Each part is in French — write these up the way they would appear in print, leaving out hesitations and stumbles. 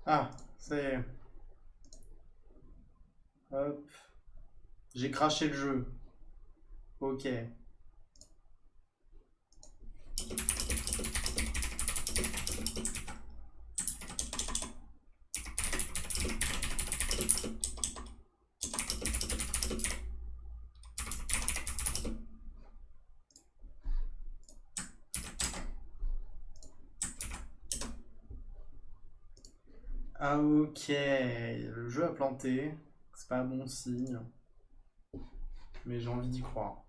Ah, ça y est. Hop. J'ai craché le jeu. Ok. Ah ok. Le jeu a planté. C'est pas un bon signe. Mais j'ai envie d'y croire.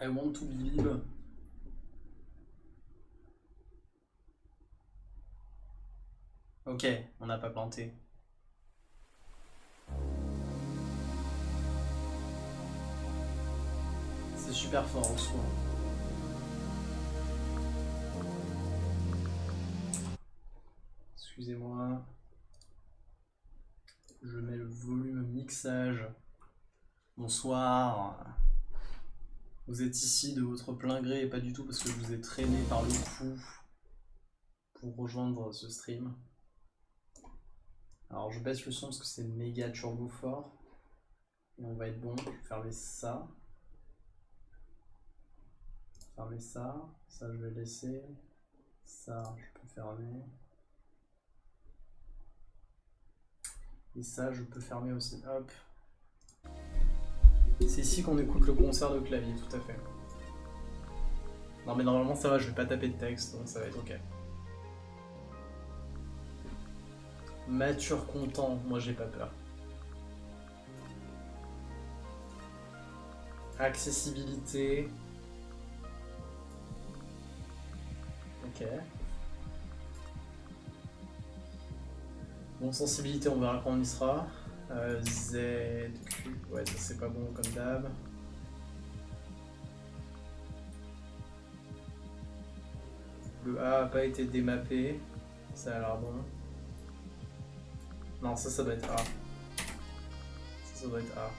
I want to believe. Ok, on n'a pas planté. C'est super fort en soi. Excusez-moi. Je mets le volume mixage. Bonsoir. Vous êtes ici de votre plein gré et pas du tout parce que je vous ai traîné par le cou pour rejoindre ce stream. Alors je baisse le son parce que c'est méga turbo fort. Et on va être bon. Je vais fermer ça. Fermer ça. Ça je vais laisser. Ça je peux fermer. Et ça je peux fermer aussi. Hop. C'est ici qu'on écoute le concert de clavier, tout à fait. Non mais normalement ça va, je vais pas taper de texte, donc ça va être ok. Mature content, moi j'ai pas peur. Accessibilité. Ok. Bon, sensibilité, on verra quand on y sera. Z, Q, ouais, ça c'est pas bon comme d'hab. Le A a pas été démappé, ça a l'air bon. Non, ça doit être A. Ça doit être A.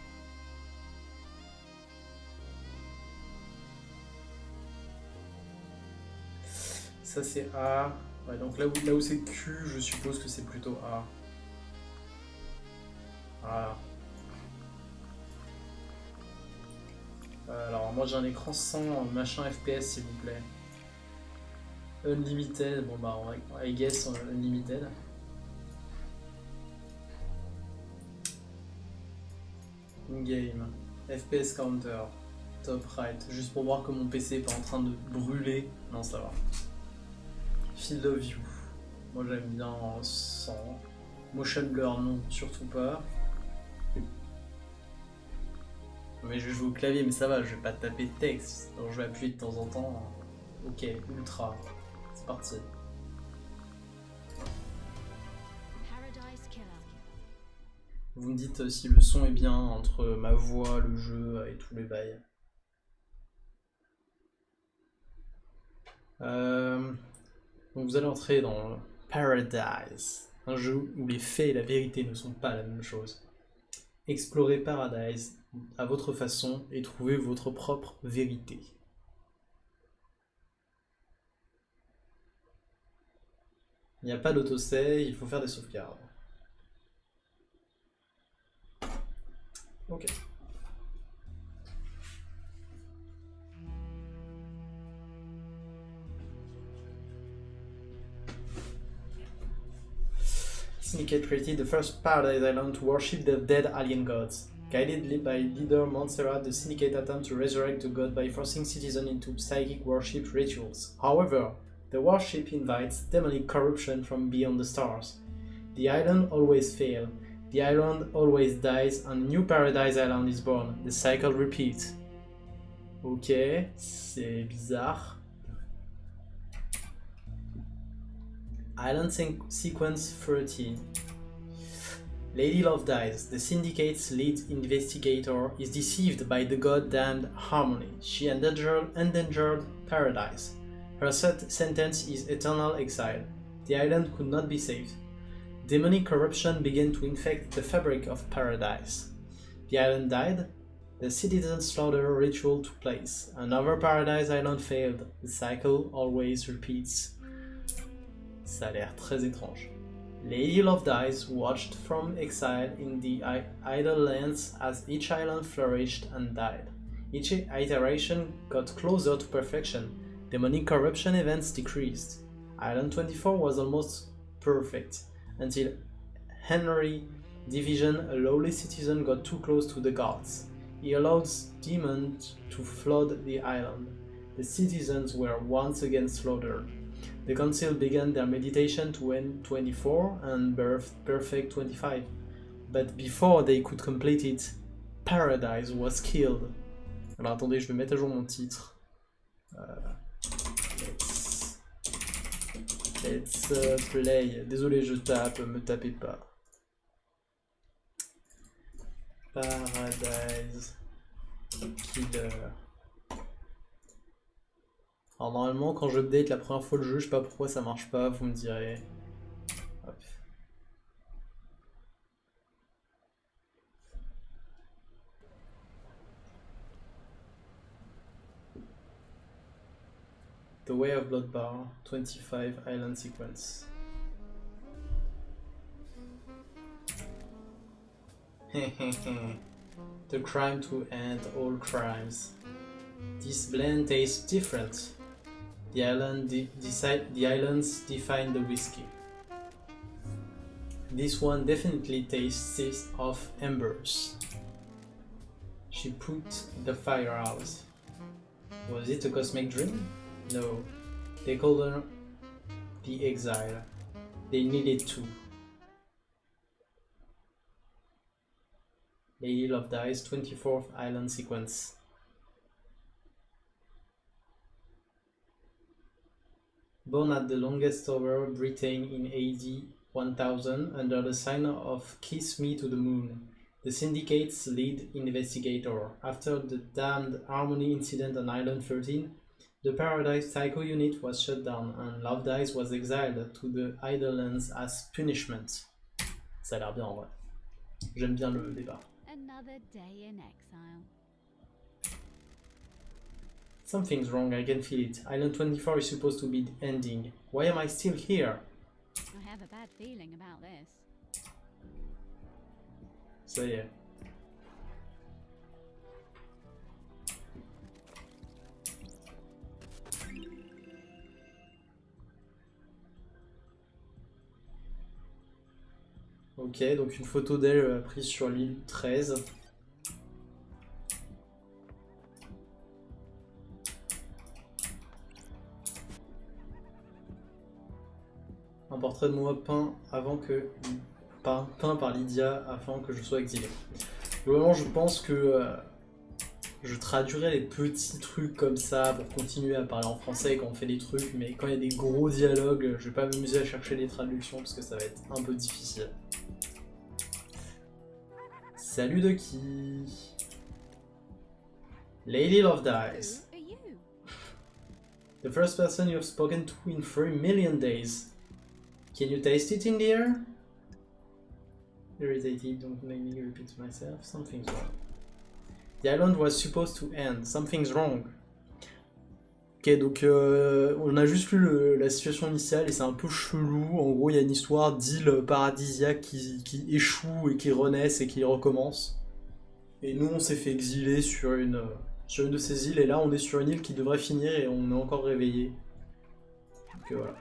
Ça c'est A. Ouais, donc là où c'est Q, je suppose que c'est plutôt A. Voilà. Alors moi j'ai un écran sans machin FPS s'il vous plaît. Unlimited, bon bah I guess unlimited. In-game, FPS counter, top right, juste pour voir que mon PC est pas en train de brûler. Non ça va. Field of view, moi j'aime bien 100. Motion blur non, surtout pas. Mais je vais jouer au clavier, mais ça va, je vais pas taper de texte. Donc je vais appuyer de temps en temps. Ok, ultra. C'est parti. Vous me dites si le son est bien entre ma voix, le jeu et tous les bails. Donc vous allez entrer dans Paradise, un jeu où les faits et la vérité ne sont pas la même chose. Explorez Paradise à votre façon et trouvez votre propre vérité. Il n'y a pas d'autosave, il faut faire des sauvegardes. Ok. Syndicate created the first Paradise Island to worship the dead alien gods. Guided by leader Montserrat, the Syndicate attempts to resurrect the god by forcing citizens into psychic worship rituals. However, the worship invites demonic corruption from beyond the stars. The island always fails. The island always dies, and a new Paradise Island is born. The cycle repeats. Ok, c'est bizarre. Island sequence 13. Lady Love dies. The Syndicate's lead investigator is deceived by the god-damned Harmony. She endangered Paradise. Her sentence is eternal exile. The island could not be saved. Demonic corruption began to infect the fabric of Paradise. The island died. The citizen slaughter ritual took place. Another Paradise Island failed. The cycle always repeats. Ça a l'air très étrange. Lady Love Dies watched from exile in the idle lands as each island flourished and died. Each iteration got closer to perfection. Demonic corruption events decreased. Island 24 was almost perfect until Henry Division, a lowly citizen, got too close to the gods. He allowed demons to flood the island. The citizens were once again slaughtered. The council began their meditation to end 24 and birthed Perfect 25. But before they could complete it, Paradise was killed. Alors attendez, je vais mettre à jour mon titre. Let's play. Désolé, je tape, me tapez pas. Paradise Killer. Alors normalement quand j'update la première fois le jeu, je sais pas pourquoi ça marche pas, vous me direz. Hop. The Way of Blood Bar, 25 Island Sequence. The crime to end all crimes. This blend tastes different. The islands define the whiskey. This one definitely tastes of embers. She put the fire out. Was it a cosmic dream? No. They called her the exile. They needed to. Lady Love Dies, 24th Island Sequence. Born at the longest over Britain in AD 1000 under the sign of Kiss Me to the Moon, the Syndicate's lead investigator. After the damned Harmony incident on Island 13, the Paradise Psycho unit was shut down and Love Dies was exiled to the Idlelands as punishment. Ça a l'air bien en vrai. J'aime bien le débat. Another day in exile. Something's wrong, I can feel it. Island 24 is supposed to be the ending. Why am I still here? I have a bad feeling about this. Ça y est. Ok, donc une photo d'elle prise sur l'île 13. Un portrait de moi peint par Lydia avant que je sois exilé. Globalement, je pense que je traduirai les petits trucs comme ça pour continuer à parler en français quand on fait des trucs, mais quand il y a des gros dialogues, je vais pas m'amuser à chercher les traductions parce que ça va être un peu difficile. Salut de qui? Lady Love Dies. Who are you? The first person you've spoken to in 3 million days. Can you taste it in the air? Irritated, don't make me repeat myself. Something's wrong. The island was supposed to end. Something's wrong. Ok, donc on a juste lu la situation initiale et c'est un peu chelou. En gros, il y a une histoire d'île paradisiaque qui échoue et qui renaissent et qui recommence. Et nous, on s'est fait exiler sur une de ces îles et là, on est sur une île qui devrait finir et on est encore réveillé. Donc voilà.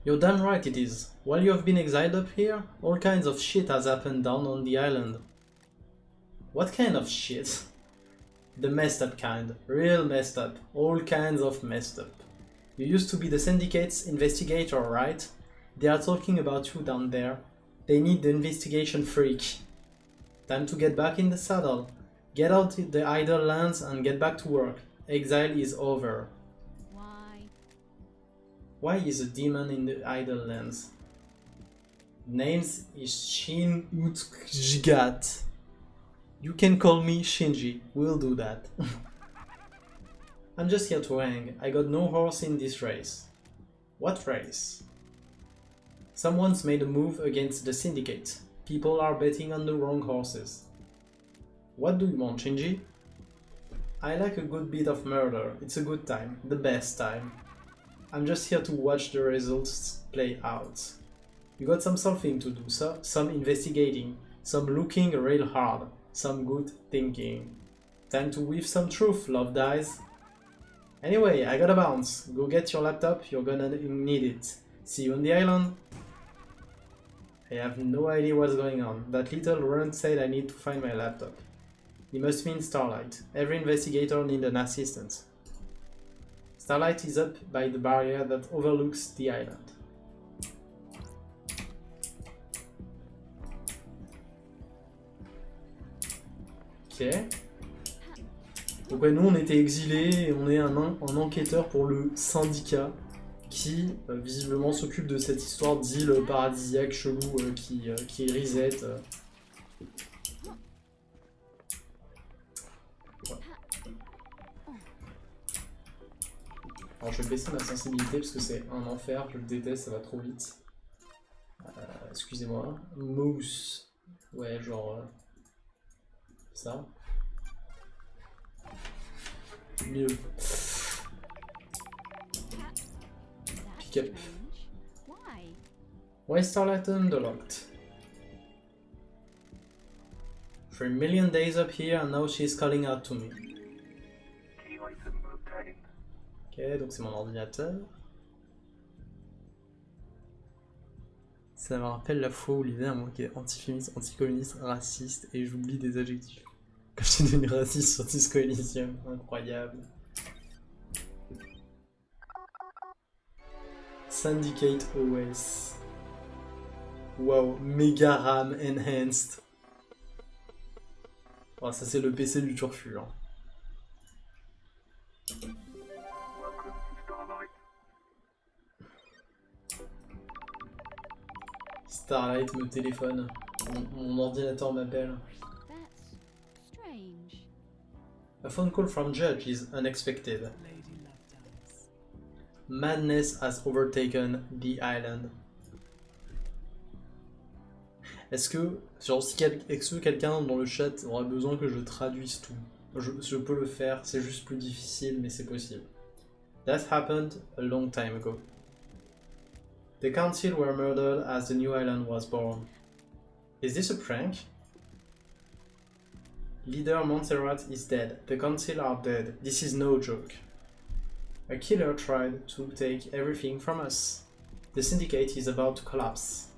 You're damn right it is. While you have been exiled up here, all kinds of shit has happened down on the island. What kind of shit? The messed up kind. Real messed up. All kinds of messed up. You used to be the Syndicate's investigator, right? They are talking about you down there. They need the investigation freak. Time to get back in the saddle. Get out the idle lands and get back to work. Exile is over. Why is a demon in the idle lands? Names is Shin Utjgat. You can call me Shinji, we'll do that. I'm just here to hang. I got no horse in this race. What race? Someone's made a move against the Syndicate. People are betting on the wrong horses. What do you want, Shinji? I like a good bit of murder. It's a good time. The best time. I'm just here to watch the results play out. You got some solving to do, some investigating, some looking real hard, some good thinking. Time to weave some truth, love dies. Anyway, I gotta bounce. Go get your laptop, you're gonna need it. See you on the island. I have no idea what's going on. That little runt said I need to find my laptop. He must mean Starlight. Every investigator needs an assistant. Starlight is up by the barrier that overlooks the island. Ok. Donc ouais, nous on était exilés et on est un enquêteur pour le syndicat qui visiblement s'occupe de cette histoire d'île paradisiaque chelou qui reset. Ouais. Alors je vais baisser ma sensibilité parce que c'est un enfer, je le déteste, ça va trop vite. Excusez-moi. Mousse. Ouais, genre... ça. Mieux. Pick up. Why is Starlight underlocked? 3 million days up here and now she's calling out to me. Ok, donc c'est mon ordinateur. Ça me rappelle la fois où l'hiver moi qui est antiféministe, anticommuniste, raciste et j'oublie des adjectifs. Comme j'ai devenu raciste sur Disco Elysium, incroyable. Syndicate OS. Wow, méga RAM enhanced. Oh, ça c'est le PC du turfu. Hein. Starlight me téléphone. Mon ordinateur m'appelle. A phone call from Judge is unexpected. Madness has overtaken the island. Est-ce que quelqu'un dans le chat aura besoin que je traduise tout? Je peux le faire, c'est juste plus difficile, mais c'est possible. That happened a long time ago. The council were murdered as the new island was born. Is this a prank? Leader Montserrat is dead. The council are dead. This is no joke. A killer tried to take everything from us. The syndicate is about to collapse.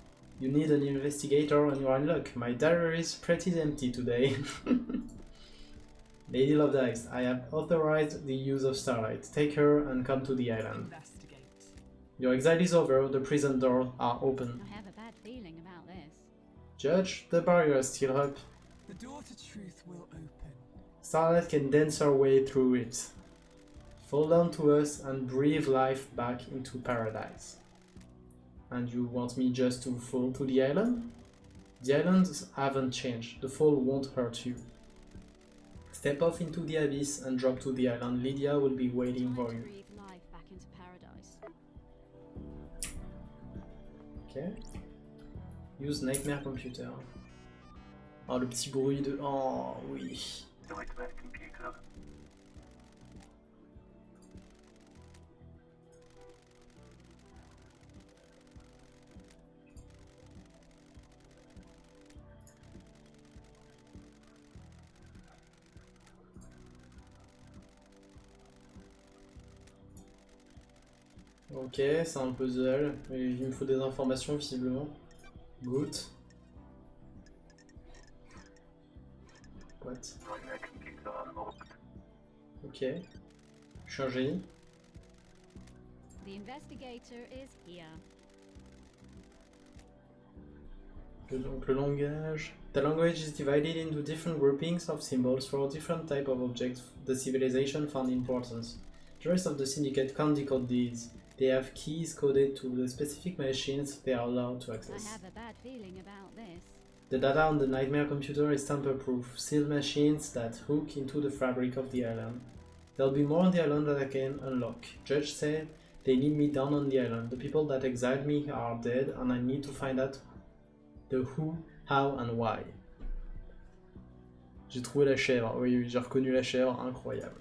You need an investigator and you're in luck. My diary is pretty empty today. Lady Love Dice, I have authorized the use of Starlight. Take her and come to the island. Your exile is over, the prison doors are open. I have a bad feeling about this. Judge, the barrier is still up. The door to truth will open. Starlight can dance her way through it. Fall down to us and breathe life back into paradise. And you want me just to fall to the island? The islands haven't changed. The fall won't hurt you. Step off into the abyss and drop to the island. Lydia will be waiting for you. Breathe life back into paradise. Ok. Use Nightmare Computer. Oh, le petit bruit de... Oh, oui. Ok, c'est un puzzle. Il me faut des informations visiblement. Good. What? Ok. Je suis un génie. The investigator is here. Donc le langage. The language is divided into different groupings of symbols for different type of objects the civilization found important. The rest of the syndicate can't decode these. They have keys coded to the specific machines they are allowed to I access. have a bad feeling about this. The data on the Nightmare Computer is tamper-proof, sealed machines that hook into the fabric of the island. There'll be more on the island that I can unlock. Judge said they need me down on the island. The people that exiled me are dead and I need to find out who How and why? J'ai trouvé la chèvre, oui, j'ai reconnu la chèvre, incroyable.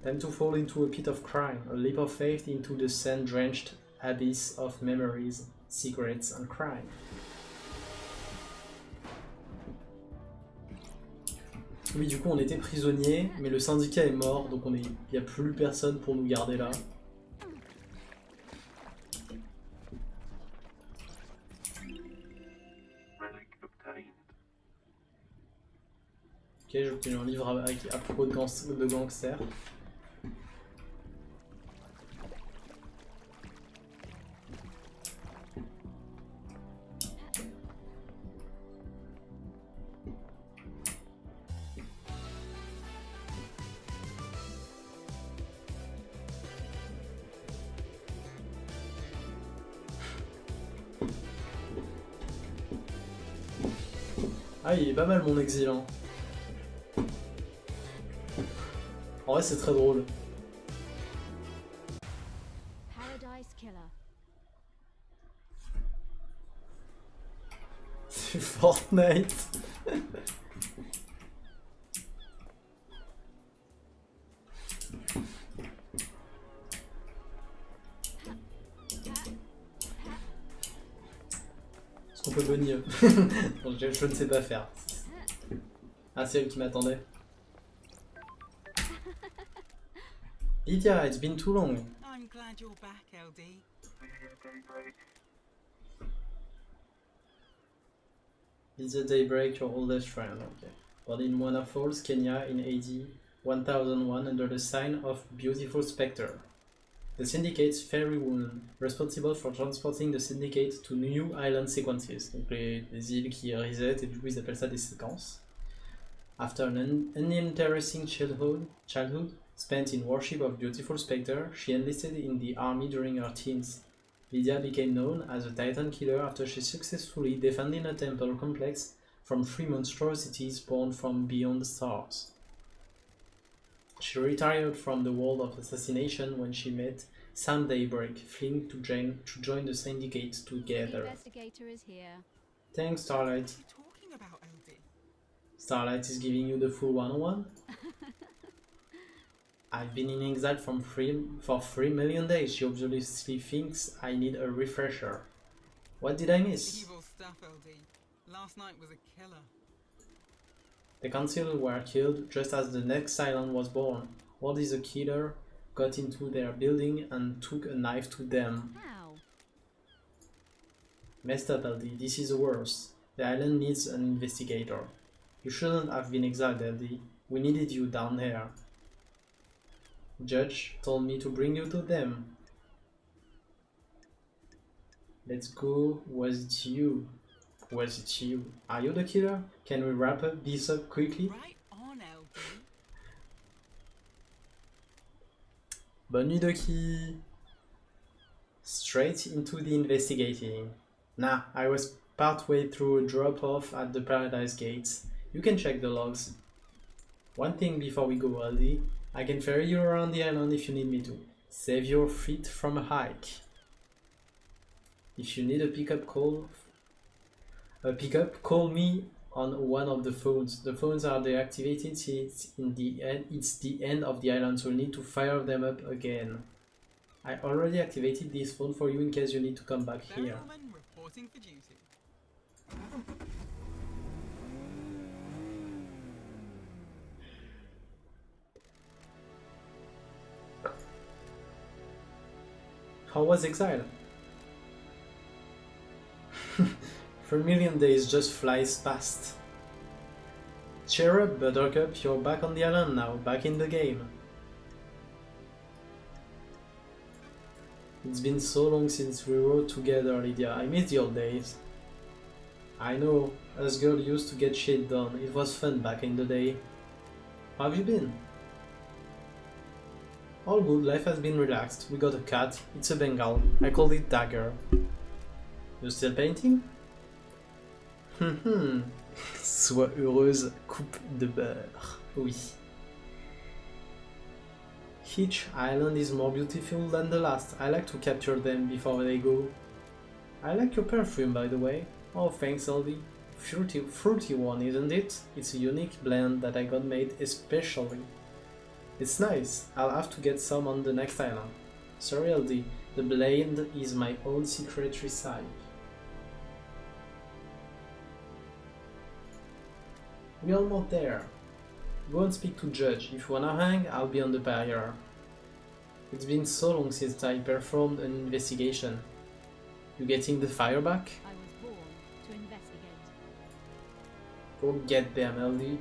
Time to fall into a pit of crime, a leap of faith into the sand-drenched abyss of memories, secrets and crime. Oui, du coup, on était prisonniers, mais le syndicat est mort, donc il n'y a plus personne pour nous garder là. Ok, j'ai obtenu un livre à propos de gangsters. Ah, il est pas mal mon exil, hein. En vrai, c'est très drôle. Paradise Killer. C'est Fortnite. Est-ce qu'on peut venir? Je ne sais pas faire. Ah, c'est elle qui m'attendait. Lydia, it's been too long. I'm glad you're back, LD. Lydia Daybreak, your oldest friend. Okay. Born in Moana Falls, Kenya in AD 1001 under the sign of Beautiful Spectre. The Syndicate's fairy woman, responsible for transporting the Syndicate to new island sequences. Donc les îles qui reset et du coup ils appellent ça des séquences. After an uninteresting childhood spent in worship of Beautiful Spectre, she enlisted in the army during her teens. Lydia became known as a Titan killer after she successfully defended a temple complex from 3 monstrosities born from beyond the stars. She retired from the world of assassination when she met Sam Daybreak, fleeing to join the Syndicate The together. investigator is here. Thanks, Starlight. What are you talking about, LD? Starlight is giving you the full 101. I've been in exile for 3 million days. She obviously thinks I need a refresher. What did I miss? Evil stuff, LD. Last night was a killer. The council were killed just as the next island was born. What is a killer? Got into their building and took a knife to them. How? Messed up, LD. This is the worst. The island needs an investigator. You shouldn't have been exiled, LD. We needed you down here. Judge told me to bring you to them. Let's go. Was it you? Was it you? Are you the killer? Can we wrap this up quickly? Right on, LD. Bonne nuit, Doki. Straight into the investigating. Nah, I was partway through a drop-off at the Paradise Gates. You can check the logs. One thing before we go, LD. I can ferry you around the island if you need me to. Save your feet from a hike. If you need a pickup, call me on one of the phones. The phones are deactivated. It's the end of the island, so you need to fire them up again. I already activated this phone for you in case you need to come back here. Ferrywoman reporting for duty. How was exile? 3 million days just flies past. Cheer up, Buttercup, you're back on the island now, back in the game. It's been so long since we rode together, Lydia. I miss the old days. I know, us girls used to get shit done. It was fun back in the day. How have you been? All good, life has been relaxed. We got a cat, it's a Bengal. I called it Dagger. You still painting? Sois heureuse, coupe de beurre. Oui. Each island is more beautiful than the last. I like to capture them before they go. I like your perfume, by the way. Oh, thanks, Aldi. Fruity one, isn't it? It's a unique blend that I got made especially. It's nice. I'll have to get some on the next island. Sorry, Aldi. The blend is my own secret recipe. We're almost there. Go and speak to Judge. If you wanna hang, I'll be on the barrier. It's been so long since I performed an investigation. You getting the fire back? I was born to investigate. Go get them, LD.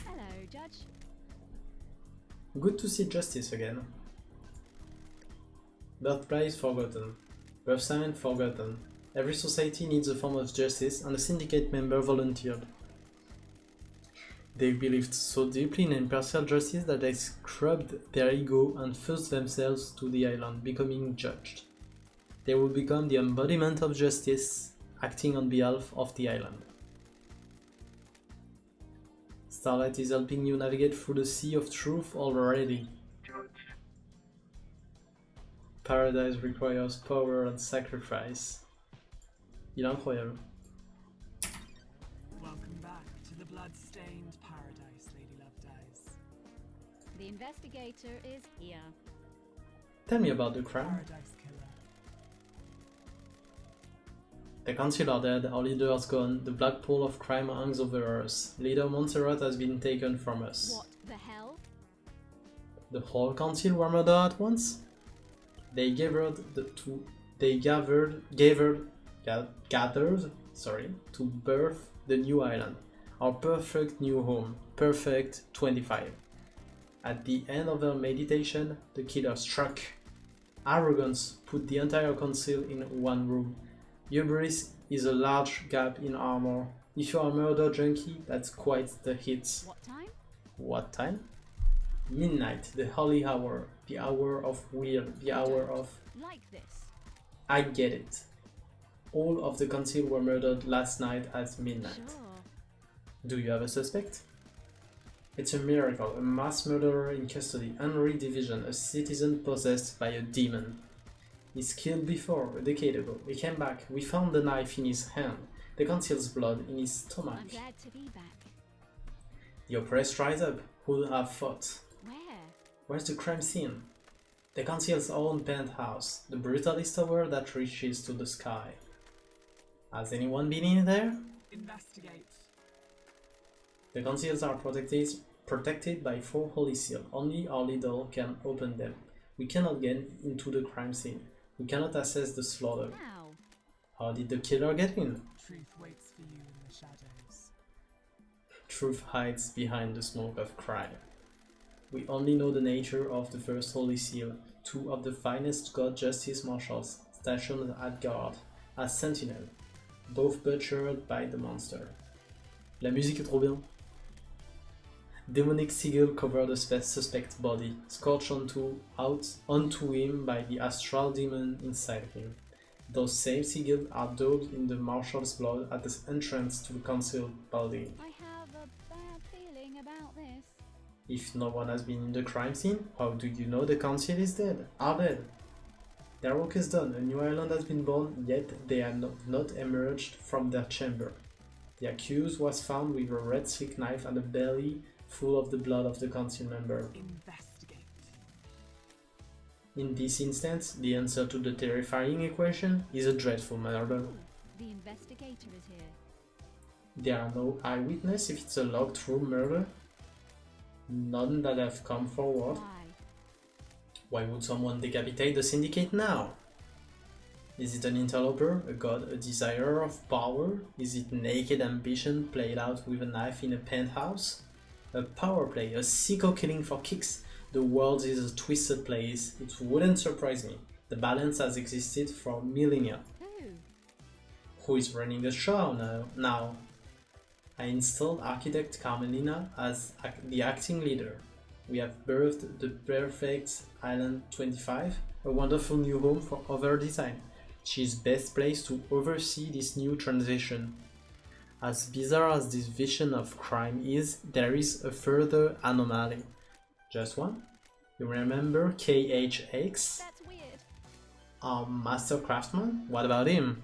Hello, Judge. Good to see justice again. Birthplace forgotten. Birth sign forgotten. Every society needs a form of justice, and a syndicate member volunteered. They believed so deeply in impartial justice that they scrubbed their ego and forced themselves to the island, becoming judged. They would become the embodiment of justice, acting on behalf of the island. Starlight is helping you navigate through the sea of truth already. Paradise requires power and sacrifice. Il est incroyable. Welcome back to the blood-stained paradise, Lady Lovedays. The investigator is here. Tell me about the crime. Paradise killer. The council are dead, our leader has gone, the black pole of crime hangs over us. Leader Montserrat has been taken from us. What the hell? The whole council were murdered at once? They gathered to birth the new island, our perfect new home, perfect 25. At the end of their meditation, the killer struck. Arrogance put the entire council in one room. Hubris is a large gap in armor. If you're a murder junkie, that's quite the hit. What time? What time? Midnight, the holy hour, the hour of will, the hour of... Like this. I get it. All of the council were murdered last night at midnight. Sure. Do you have a suspect? It's a miracle, a mass murderer in custody, Henry Division, a citizen possessed by a demon. He's killed before, a decade ago. He came back, we found the knife in his hand, the council's blood in his stomach. I'm glad to be back. The oppressed rise up, who would have fought? Where? Where's the crime scene? The council's own penthouse, the brutalist tower that reaches to the sky. Has anyone been in there? Investigate. The councils are protected by 4 holy seals. Only our leader can open them. We cannot get into the crime scene. We cannot assess the slaughter. How? How did the killer get in? Truth waits for you in the shadows. Truth hides behind the smoke of crime. We only know the nature of the first holy seal, 2 of the finest God Justice Marshals stationed at guard, as sentinel, both butchered by the monster. La musique est trop bien. Demonic sigil covered the suspect's body, scorched onto him by the astral demon inside him. Those same sigils are daubed in the marshal's blood at the entrance to the council building. I have a bad feeling about this. If no one has been in the crime scene, how do you know the council is dead? Are dead? Their work is done, a new island has been born, yet they are not emerged from their chamber. The accused was found with a red slick knife and a belly full of the blood of the council member. Investigate. In this instance, the answer to the terrifying equation is a dreadful murder. Ooh, the investigator is here. There are no eyewitnesses if it's a locked-room murder. None that have come forward. Why? Why would someone decapitate the syndicate now? Is it an interloper, a god, a desire of power? Is it naked ambition played out with a knife in a penthouse? A power play, a sicko killing for kicks. The world is a twisted place. It wouldn't surprise me. The balance has existed for millennia. Who? Who is running the show now? I installed architect Carmelina as the acting leader. We have birthed the perfect Island 25, a wonderful new home for other design. She is best placed to oversee this new transition. As bizarre as this vision of crime is, there is a further anomaly. Just one? You remember KHX? That's weird. Our master craftsman? What about him?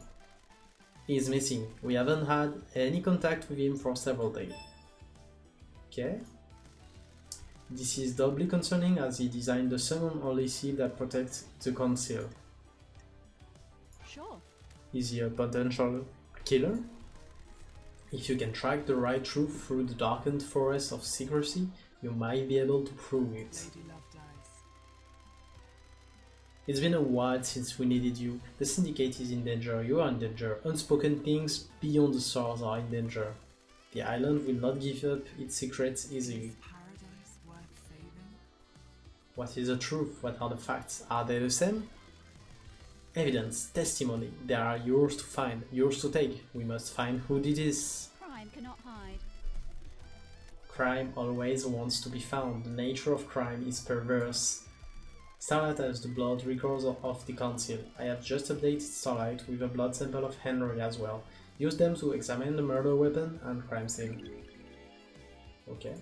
He's missing. We haven't had any contact with him for several days. Okay. This is doubly concerning as he designed the summon-only seal that protects the conceal. Sure. Is he a potential killer? If you can track the right truth through the darkened forest of secrecy, you might be able to prove it. Lady Love dies. It's been a while since we needed you. The Syndicate is in danger, you are in danger. Unspoken things beyond the stars are in danger. The island will not give up its secrets easily. Is paradise worth saving? What is the truth? What are the facts? Are they the same? Evidence, testimony, they are yours to find, yours to take. We must find who did this. Crime cannot hide. Crime always wants to be found. The nature of crime is perverse. Starlight has the blood records of the council. I have just updated Starlight with a blood sample of Henry as well. Use them to examine the murder weapon and crime scene. Okay.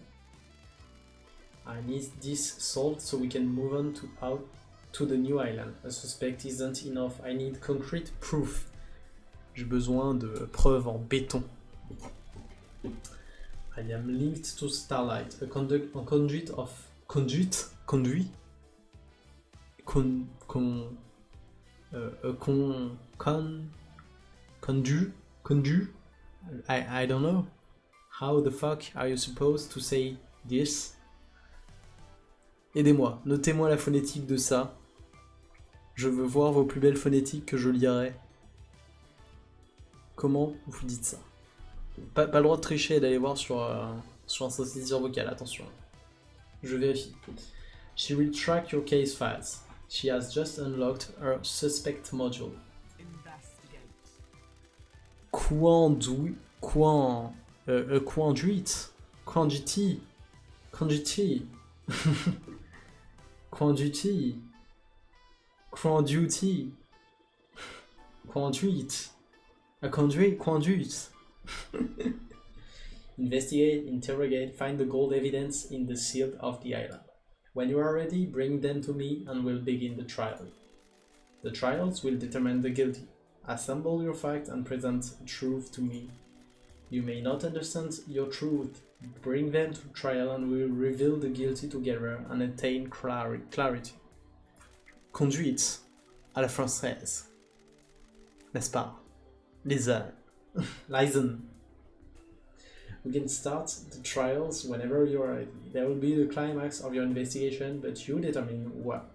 I need this solved so we can move on to the new island. A suspect isn't enough. I need concrete proof. J'ai besoin de preuves en béton. I am linked to Starlight, a conduit of conduit. I don't know. How the fuck are you supposed to say this? Aidez-moi, notez-moi la phonétique de ça. Je veux voir vos plus belles phonétiques que je lirai. Comment vous dites ça? Pas le droit de tricher et d'aller voir sur un synthétiseur vocal, attention. Je vérifie. She will track your case files. She has just unlocked her suspect module. Investigate. Conduit. Conduit. Investigate, interrogate, find the gold evidence in the seal of the island. When you are ready, bring them to me and we'll begin the trial. The trials will determine the guilty. Assemble your facts and present truth to me. You may not understand your truth. Bring them to trial and we'll reveal the guilty together and attain clarity. Conduite à la française. N'est-ce pas? Listen. We can start the trials whenever you are ready. There will be the climax of your investigation, but you determine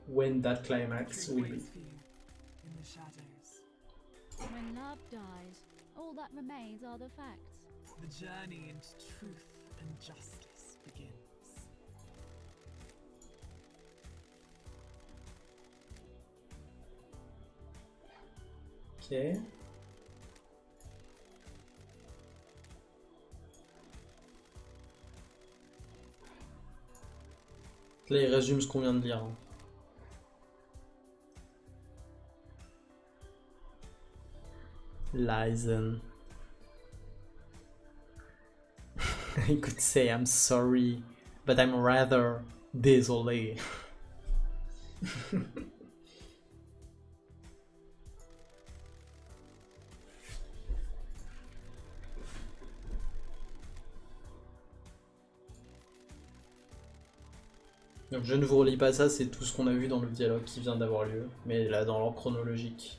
when that climax will be. Waits for you in the shadows. When love dies, all that remains are the facts. The journey into truth and justice begins. Ok. Là, il résume ce qu'on vient de lire. Hein. Listen. I could say I'm sorry, but I'm rather désolé. Donc je ne vous relis pas ça, c'est tout ce qu'on a vu dans le dialogue qui vient d'avoir lieu, mais là dans l'ordre chronologique.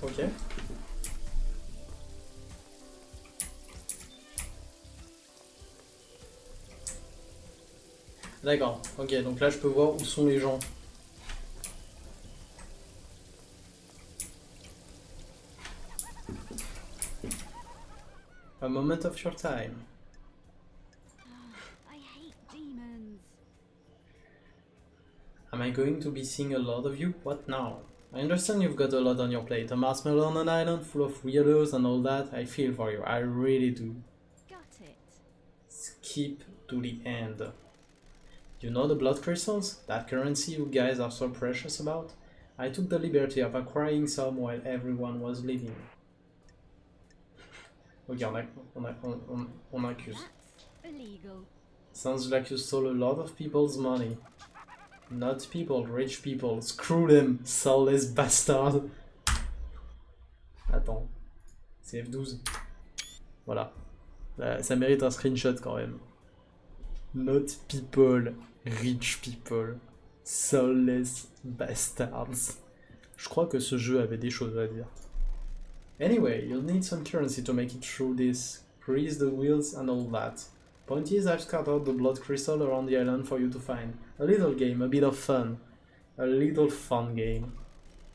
Ok. D'accord, ok, donc là je peux voir où sont les gens. A moment of your time. I hate demons. Am I going to be seeing a lot of you? What now? I understand you've got a lot on your plate. A marshmallow on an island full of weirdos and all that. I feel for you, I really do. keep to the end. You know the blood crystals? That currency you guys are so precious about? I took the liberty of acquiring some while everyone was leaving. Ok, on accuse. That's illegal. Sounds like you stole a lot of people's money. Not people, rich people. Screw them, soulless bastard. Attends. C'est F12. Voilà. Là, ça mérite un screenshot quand même. Not people, rich people. Soulless bastards. Je crois que ce jeu avait des choses à dire. Anyway, you'll need some currency to make it through this. Grease the wheels and all that. Point is, I've scattered the blood crystal around the island for you to find. A little game, a bit of fun. A little fun game.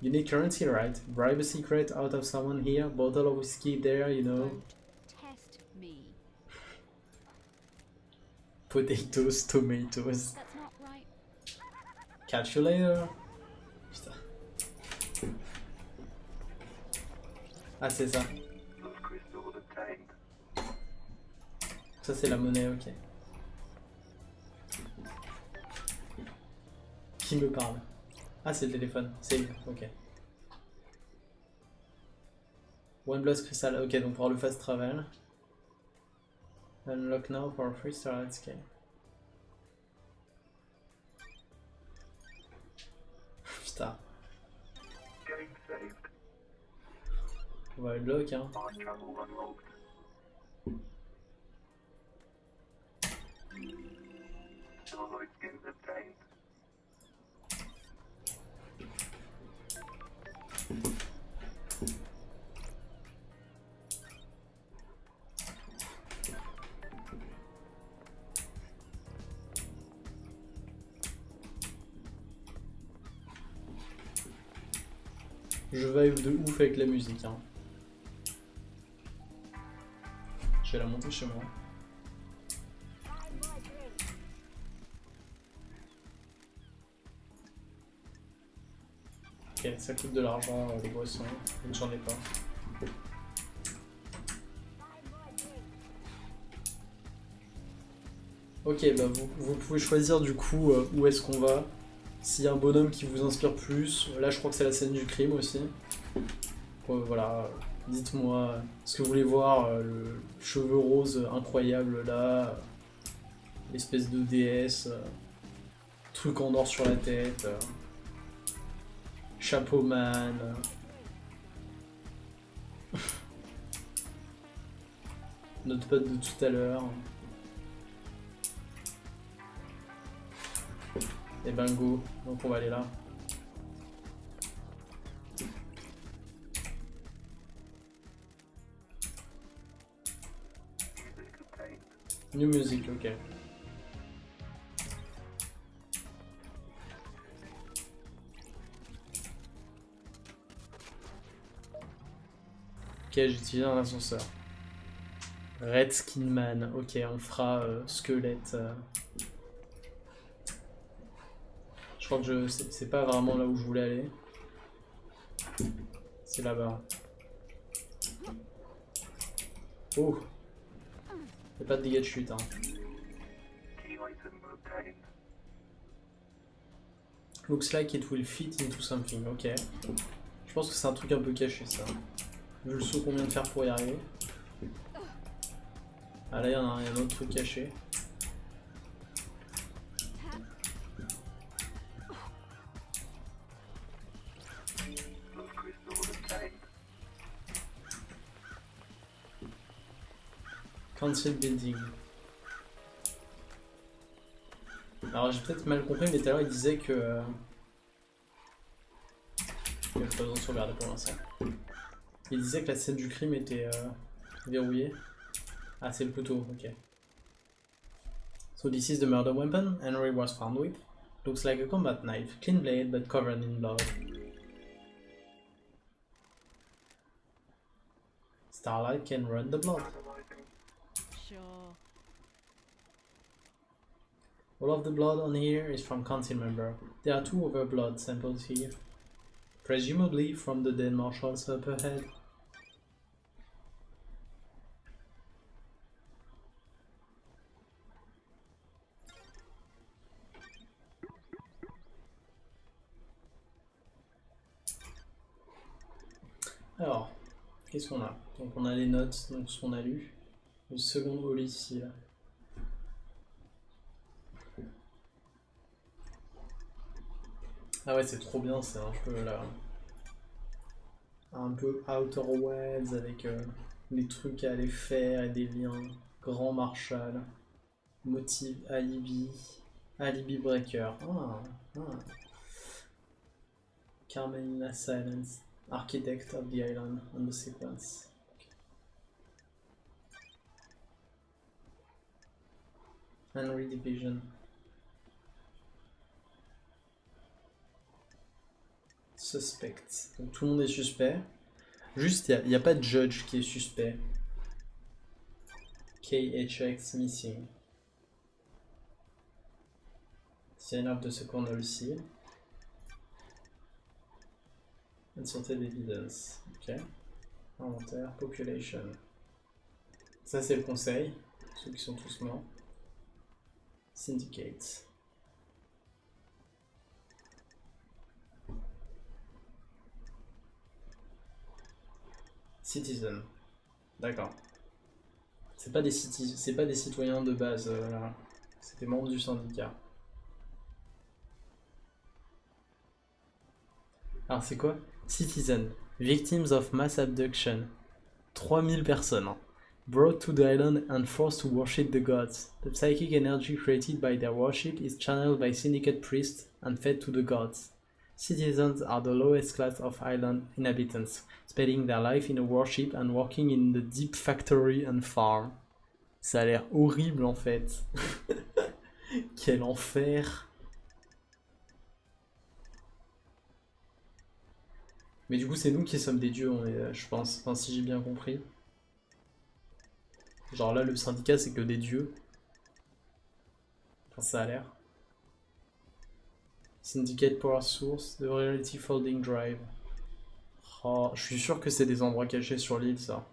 You need currency, right? Bribe a secret out of someone here, bottle of whiskey there, you know. Don't test me. Potatoes, tomatoes. That's not right. Catch you later. Putain. Ah, c'est ça. Ça, c'est la monnaie, ok. Qui me parle? Ah, c'est le téléphone. C'est ok. One Blood Crystal. Ok, donc pour le fast travel. Unlock now for a free star at scale. Putain. On va le bloc, hein. Je vibe de ouf avec la musique, hein. Je vais la monter chez moi. Ok, ça coûte de l'argent, les boissons, donc j'en ai pas. Ok, bah vous pouvez choisir du coup où est-ce qu'on va. S'il y a un bonhomme qui vous inspire plus, là je crois que c'est la scène du crime aussi. Voilà, dites-moi ce que vous voulez voir, le cheveu rose incroyable là, l'espèce de déesse, truc en or sur la tête, chapeau man. Notre pote de tout à l'heure. Et ben go, donc on va aller là. New music, ok. Ok, j'ai utilisé un ascenseur. Red Skin Man, ok, on fera squelette. Je crois que c'est pas vraiment là où je voulais aller. C'est là-bas. Oh! Y'a pas de dégâts de chute, hein. Looks like it will fit into something, ok. Je pense que c'est un truc un peu caché, ça. Vu le saut qu'on vient de faire pour y arriver. Ah là, il y a un autre truc caché. Council Building. Alors j'ai peut-être mal compris, mais tout à l'heure il disait que... Il n'y a pas besoin de sauvegarder pour l'instant. Il disait que la scène du crime était verrouillée. Ah, c'est le couteau, ok. So this is the murder weapon Henry was found with. Looks like a combat knife, clean blade but covered in blood. Starlight can run the blood. Sure. All of the blood on here is from council member. There are 2 other blood samples here. Presumably from the dead marshals up ahead. Alors, qu'est-ce qu'on a? Donc on a les notes, donc ce qu'on a lu. Le second hall ici, là. Ah ouais, c'est trop bien, c'est un peu là. Un peu Outer Wilds avec des trucs à aller faire et des liens. Grand Marshall. Motive Alibi. Alibi Breaker. Ah. Carmelina Silence. Architect of the Island on the sequence. Henry Division. Suspect. Donc tout le monde est suspect. Juste, il n'y a pas de judge qui est suspect. KHX missing. Sign up de ce qu'on a aussi. Unsorted evidence. Ok. Inventaire, population. Ça c'est le conseil. Ceux qui sont tous morts. Syndicate. Citizen. D'accord. C'est pas des citoyens de base là. C'est des membres du syndicat. Alors c'est quoi? Citizen. Victims of mass abduction. 3000 personnes. Hein. Brought to the island and forced to worship the gods. The psychic energy created by their worship is channeled by syndicate priests and fed to the gods. Citizens are the lowest class of island inhabitants, spending their life in a worship and working in the deep factory and farm. Ça a l'air horrible en fait. Quel enfer. Mais du coup c'est nous qui sommes des dieux, je pense, enfin, si j'ai bien compris. Genre là le syndicat c'est que des dieux. Enfin ça a l'air. Syndicate Power Source, The Reality Folding Drive. Oh, je suis sûr que c'est des endroits cachés sur l'île ça.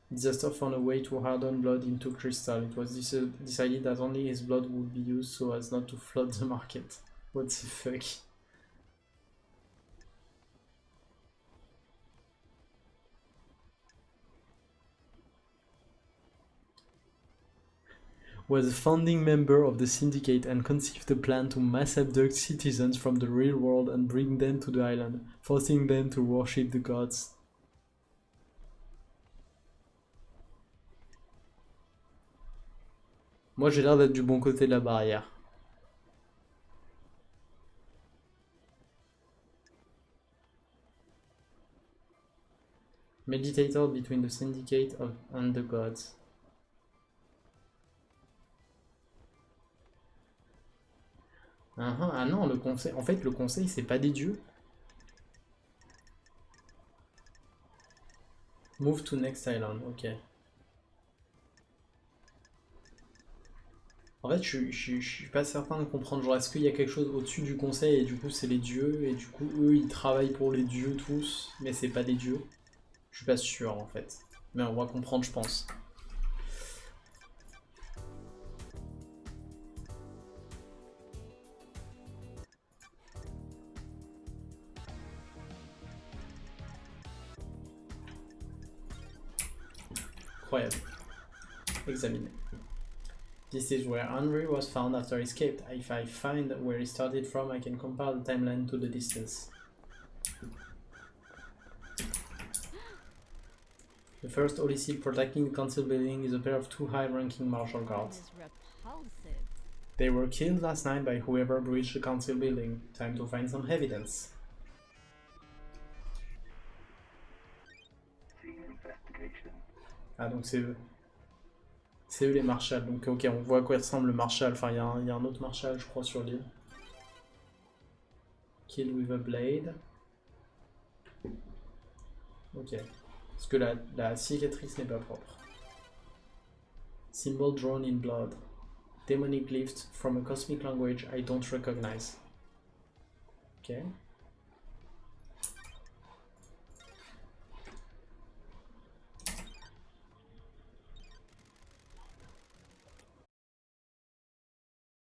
Disaster found a way to harden blood into crystal. It was decided that only his blood would be used so as not to flood the market. What the fuck? Was a founding member of the syndicate and conceived a plan to mass abduct citizens from the real world and bring them to the island, forcing them to worship the gods. Moi j'ai l'air d'être du bon côté de la barrière. Meditator between the syndicate and the gods. Ah non, le conseil. En fait, le conseil, c'est pas des dieux. Move to next island, ok. En fait, je suis pas certain de comprendre. Genre, est-ce qu'il y a quelque chose au-dessus du conseil et du coup, c'est les dieux et du coup, eux, ils travaillent pour les dieux tous, mais c'est pas des dieux. Je suis pas sûr en fait. Mais on va comprendre, je pense. Incroyable. Examiner. This is where Henry was found after he escaped. If I find where he started from, I can compare the timeline to the distance. The first ODC protecting the council building is a pair of two high-ranking martial guards. Repulsive. They were killed last night by whoever breached the council building. Time to find some evidence. Ah donc c'est eux. C'est eux les marshals. Donc ok, on voit à quoi ressemble le marshal. Enfin, il y a un autre marshal, je crois, sur l'île. Kill with a blade. Ok. Parce que la cicatrice n'est pas propre. Symbol drawn in blood. Demonic glyphs from a cosmic language I don't recognize. Ok.